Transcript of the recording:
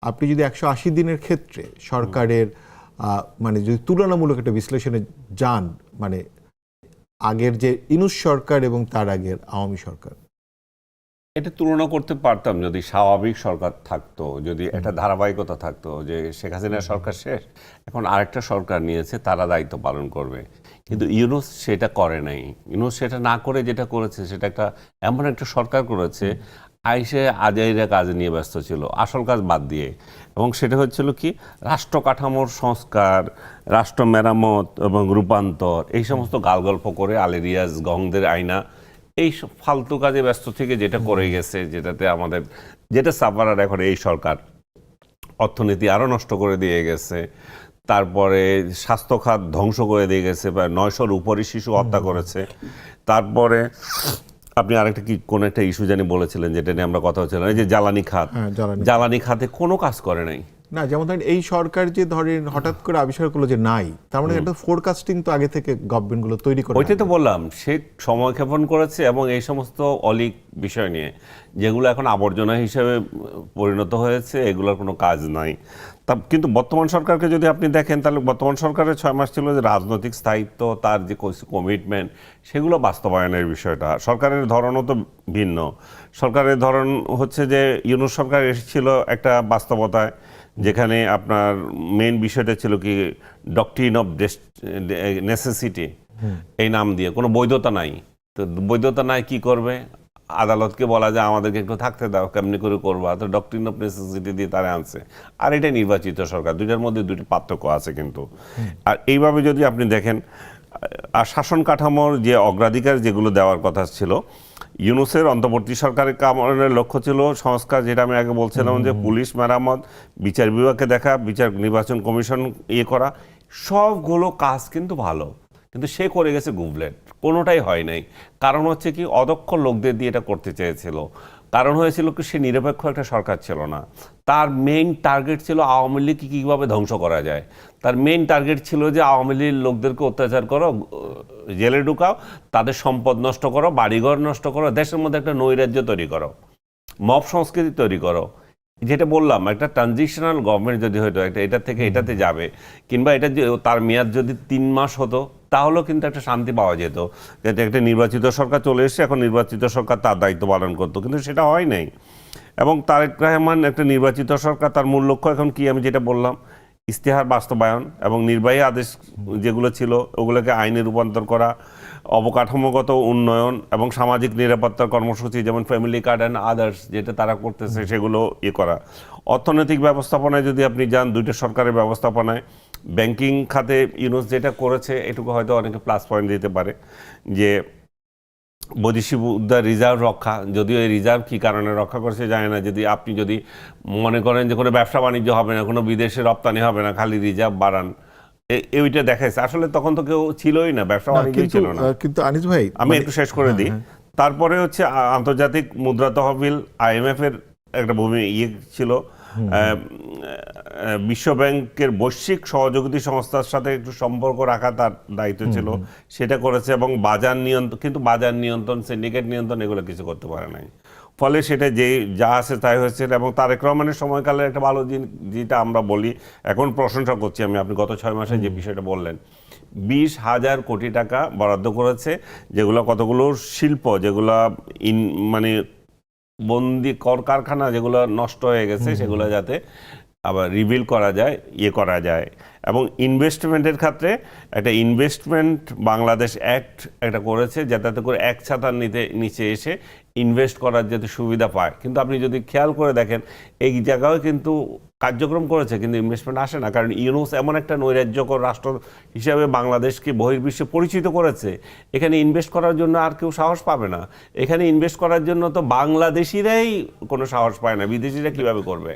আপনি যদি 180 দিনের ক্ষেত্রে সরকারের মানে যদি তুলনামূলক একটা বিশ্লেষণে যান, মানে আগের যে ইউনূস সরকার এবং তার আগের আওয়ামী সরকার, এটা তুলনা করতে পারতাম যদি স্বাভাবিক সরকার থাকতো, যদি একটা ধারাবাহিকতা থাকতো যে শেখ হাসিনার সরকার শেষ, এখন আরেকটা সরকার নিয়েছে, তারা দায়িত্ব পালন করবে। কিন্তু ইউনূস সেটা করে নাই। ইউনূস সেটা না করে যেটা করেছে সেটা একটা এমন একটা সরকার করেছে, আইসে আজাইরা কাজ নিয়ে ব্যস্ত ছিল, আসল কাজ বাদ দিয়ে। এবং সেটা হচ্ছিল কি, রাষ্ট্র কাঠামোর সংস্কার, রাষ্ট্র মেরামত এবং রূপান্তর, এই সমস্ত গালগল্প করে আলী রিয়াজ, গংদের আয়না, এই সব ফালতু কাজে ব্যস্ত থেকে যেটা করে গেছে, যেটাতে আমাদের যেটা সাফারার এখন এই সরকার অর্থনীতি আরও নষ্ট করে দিয়ে গেছে, তারপরে স্বাস্থ্য খাত ধ্বংস করে দিয়ে গেছে, প্রায় 900-র উপরই শিশু হত্যা করেছে। তারপরে আপনি আরেকটা কি কোন একটা ইস্যু জানি বলেছিলেন, যেটা নিয়ে আমরা কথা হচ্ছিলাম, এই যে জ্বালানি খাত, জ্বালানি খাতে কোনো কাজ করে নাই। না, যেমন ধরেন এই সরকার যে ধরেন হঠাৎ করে আবিষ্কার করলো যে নাই, তার মানে একটা ফোরকাস্টিং তো আগে থেকে গভর্নমেন্টগুলো তৈরি করে। ওইটাই তো বললাম, সে সময়ক্ষেপণ করেছে এবং এই সমস্ত অলিক বিষয় নিয়ে যেগুলো এখন আবর্জনা হিসেবে পরিণত হয়েছে, এগুলোর কোনো কাজ নাই। তা কিন্তু বর্তমান সরকারকে যদি আপনি দেখেন, তাহলে বর্তমান সরকারের 6 মাস ছিল যে রাজনৈতিক স্থায়িত্ব, তার যে কমিটমেন্ট, সেগুলো বাস্তবায়নের বিষয়টা। সরকারের ধরনও তো ভিন্ন। সরকারের ধরন হচ্ছে যে ইউনূস সরকার এসেছিল একটা বাস্তবতায়, যেখানে আপনার মেইন বিষয়টা ছিল কি, ডক্ট্রিন অফ নেসেসিটি, এই নাম দিয়ে কোনো বৈধতা নাই। তো বৈধতা নাই, কি করবে? আদালতকে বলা যায় আমাদেরকে একটু থাকতে দাও, কেমনি করে করবা, তো ডক্ট্রিন অফ নেসেসিটি দিয়ে তারা আনছে। আর এটা নির্বাচিত সরকার, দুইটার মধ্যে দুটি পার্থক্য আছে কিন্তু। আর এইভাবে যদি আপনি দেখেন, আর শাসন কাঠামোর যে অগ্রাধিকার যেগুলো দেওয়ার কথা ছিল, ইউনূসের অন্তর্বর্তী সরকারের কামনের লক্ষ্য ছিল সংস্কার, যেটা আমি আগে বলছিলাম, যে পুলিশ মেরামত, বিচার বিভাগকে দেখা, বিচার নির্বাচন কমিশন করা, সবগুলো কাজ কিন্তু ভালো, কিন্তু সে করে গেছে গুবলেট, কোনোটাই হয় নাই। কারণ হচ্ছে কি, অদক্ষ লোকদের দিয়ে এটা করতে চেয়েছিল। কারণ হয়েছিল কি, সে নিরপেক্ষ একটা সরকার ছিল না। তার মেইন টার্গেট ছিল আওয়ামী লীগকে কীভাবে ধ্বংস করা যায়। তার মেইন টার্গেট ছিল যে আওয়ামী লীগের লোকদেরকে অত্যাচার করো, জেলে ঢুকাও, তাদের সম্পদ নষ্ট করো, বাড়িঘর নষ্ট করো, দেশের মধ্যে একটা নৈরাজ্য তৈরি করো, মব সংস্কৃতি তৈরি করো। যেটা বললাম, একটা ট্রানজিশনাল গভর্নমেন্ট যদি হতো, একটা এটা থেকে এটাতে যাবে, কিংবা এটা তার মেয়াদ যদি 3 মাস হতো, তাহলেও কিন্তু একটা শান্তি পাওয়া যেত। একটা নির্বাচিত সরকার চলে এসেছে, এখন নির্বাচিত সরকার তার দায়িত্ব পালন করতো, কিন্তু সেটা হয় নাই। এবং তারেক রহমান একটা নির্বাচিত সরকার, তার মূল লক্ষ্য এখন কি, আমি যেটা বললাম, ইশতেহার বাস্তবায়ন এবং নির্বাহী আদেশ যেগুলো ছিল ওগুলোকে আইনে রূপান্তর করা, অবকাঠামোগত উন্নয়ন এবং সামাজিক নিরাপত্তার কর্মসূচি, যেমন ফ্যামিলি কার্ড অ্যান্ড আদার্স, যেটা তারা করতেছে সেগুলো করা। অর্থনৈতিক ব্যবস্থাপনায় যদি আপনি যান, দুইটা সরকারের ব্যবস্থাপনায়, ব্যাংকিং খাতে ইউনূস যেটা করেছে, এটুকু হয়তো অনেকে প্লাস পয়েন্ট দিতে পারে, যে বৈদেশিক মুদ্রার রিজার্ভ রক্ষা, যদিও এই রিজার্ভ কী কারণে রক্ষা করছে জানে না। যদি আপনি যদি মনে করেন যে কোনো ব্যবসা বাণিজ্য হবে না, কোনো বিদেশে রপ্তানি হবে না, খালি রিজার্ভ বাড়ান, এইটা দেখাইছে। আসলে তখন তো কেউ ছিলই না, ব্যবসা বাণিজ্য ছিল না। কিন্তু আনিস ভাই, আমি একটু শেষ করে দিই। তারপরে হচ্ছে আন্তর্জাতিক মুদ্রা তহবিল, IMF এর একটা ছিল, বিশ্ব ব্যাংকের বৈশ্বিক সহযোগী সংস্থার সাথে একটু সম্পর্ক রাখা তার দায়িত্ব ছিল, সেটা করেছে। এবং বাজার নিয়ন্ত্রণ, কিন্তু বাজার নিয়ন্ত্রণ, সিন্ডিকেট নিয়ন্ত্রণ, এগুলো কিছু করতে পারে নাই। ফলে সেটা যা আছে তাই হয়েছে। এবং তারেক রহমানের সময়কালের একটা ভালো যেটা আমরা বলি, এখন প্রশংসা করছি আমি, আপনি গত 6 মাসে যে বিষয়টা বললেন, 20,000 কোটি টাকা বরাদ্দ করেছে, যেগুলো কতগুলো শিল্প, যেগুলো মানে বন্দি কারখানা যেগুলো নষ্ট হয়ে গেছে, সেগুলো যাতে আবার রিবিল করা যায়, করা যায়। এবং ইনভেস্টমেন্টের ক্ষেত্রে একটা ইনভেস্টমেন্ট বাংলাদেশ অ্যাক্ট একটা করেছে, যাতে করে এক ছাতার নিচে এসে ইনভেস্ট করার যাতে সুবিধা পায়। কিন্তু আপনি যদি খেয়াল করে দেখেন, এই জায়গায় কিন্তু কার্যক্রম করেছে, কিন্তু ইনভেস্টমেন্ট আসে না। কারণ ইউনূস এমন একটা নৈরাজ্যকর রাষ্ট্র হিসাবে বাংলাদেশকে বহির্বিশ্বে পরিচিত করেছে, এখানে ইনভেস্ট করার জন্য আর কেউ সাহস পাবে না। এখানে ইনভেস্ট করার জন্য তো বাংলাদেশিরাই কোনো সাহস পায় না, বিদেশিরা কীভাবে করবে?